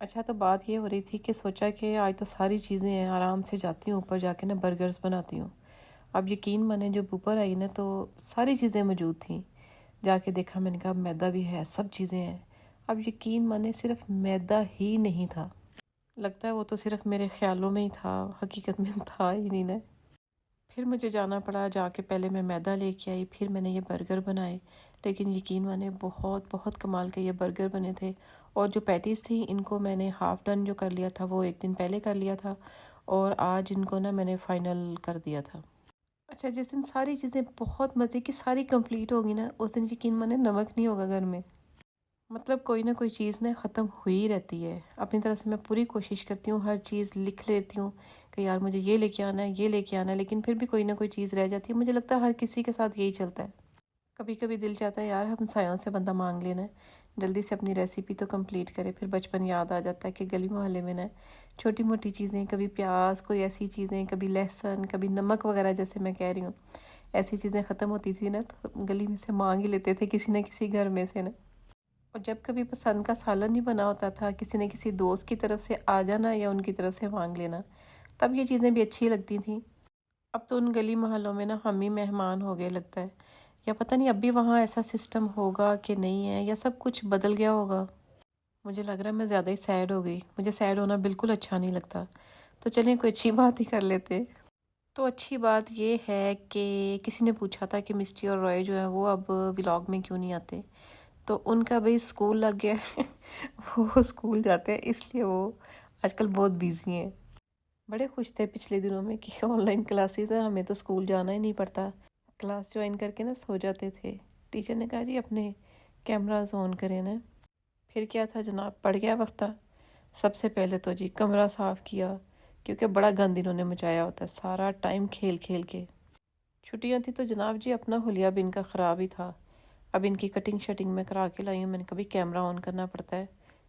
अच्छा, तो बात ये हो रही थी कि सोचा कि आज तो सारी चीज़ें हैं, आराम से जाती हूँ ऊपर जाके ना बर्गर्स बनाती हूँ। अब यकीन माने जब ऊपर आई ना तो सारी चीज़ें मौजूद थी। जाके देखा, मैंने कहा मैदा भी है, सब चीज़ें हैं। अब यकीन माने सिर्फ मैदा ही नहीं था। लगता है वो तो सिर्फ मेरे ख्यालों में ही था, हकीकत में था ही नहीं ना। फिर मुझे जाना पड़ा, जाके पहले मैं मैदा लेके आई, फिर मैंने ये बर्गर बनाए। लेकिन यकीन माने बहुत बहुत कमाल के ये बर्गर बने थे। और जो पैटीज़ थी इनको मैंने हाफ़ डन जो कर लिया था वो एक दिन पहले कर लिया था, और आज इनको ना मैंने फ़ाइनल कर दिया था। अच्छा, जिस दिन सारी चीज़ें बहुत मज़े की सारी कंप्लीट होगी ना, उस दिन यकीन माने नमक नहीं होगा घर में। मतलब कोई ना कोई चीज़ ना ख़त्म हुई रहती है। अपनी तरफ से मैं पूरी कोशिश करती हूँ, हर चीज़ लिख लेती हूँ कि यार मुझे ये लेके आना है, ये लेके आना है, लेकिन फिर भी कोई ना कोई चीज़ रह जाती है। मुझे लगता है हर किसी के साथ यही चलता है। कभी कभी दिल चाहता है यार हमसायों से बंदा मांग लेना है, जल्दी से अपनी रेसिपी तो कंप्लीट करे। फिर बचपन याद आ जाता है कि गली मोहल्ले में ना छोटी मोटी चीज़ें, कभी प्याज, कोई ऐसी चीज़ें, कभी लहसुन, कभी नमक वगैरह, जैसे मैं कह रही हूँ, ऐसी चीज़ें ख़त्म होती थी ना तो गली में से मांग ही लेते थे किसी न किसी घर में से ना। और जब कभी पसंद का सालन नहीं बना होता था, किसी न किसी दोस्त की तरफ से आ जाना या उनकी तरफ से मांग लेना, तब ये चीज़ें भी अच्छी लगती थी। अब तो उन गली मोहल्लों में ना हम ही मेहमान हो गए लगता है, या पता नहीं अब भी वहाँ ऐसा सिस्टम होगा कि नहीं है, या सब कुछ बदल गया होगा। मुझे लग रहा है मैं ज़्यादा ही सैड हो गई, मुझे सैड होना बिल्कुल अच्छा नहीं लगता। तो चलिए कोई अच्छी बात ही कर लेते। तो अच्छी बात ये है कि किसी ने पूछा था कि मिस्टी और रॉय जो है वो अब व्लॉग में क्यों नहीं आते। तो उनका भाई स्कूल लग गया है। वो स्कूल जाते हैं, इसलिए वो आजकल बहुत बिजी हैं। बड़े खुश थे पिछले दिनों में कि ऑनलाइन क्लासेस है, हमें तो स्कूल जाना ही नहीं पड़ता। क्लास ज्वाइन करके ना सो जाते थे। टीचर ने कहा जी अपने कैमरास ऑन करें ना। फिर क्या था जनाब, पड़ गया वक्त। सबसे पहले तो जी कमरा साफ़ किया, क्योंकि बड़ा गंद इन्होंने मचाया होता है सारा टाइम खेल खेल के। छुट्टियां थी तो जनाब जी अपना हुलिया भी इनका ख़राब ही था। अब इनकी कटिंग शटिंग में करा के लाई हूँ, मैंने कभी कैमरा ऑन करना पड़ता है।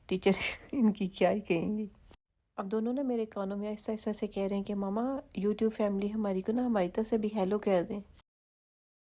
टीचर इनकी क्या ही कहेंगी। अब दोनों ना मेरे कानों में ऐसा ऐसा से कह रहे हैं कि मामा यूट्यूब फैमिली हमारी को ना हमारी तरफ से भी हेलो कह दें।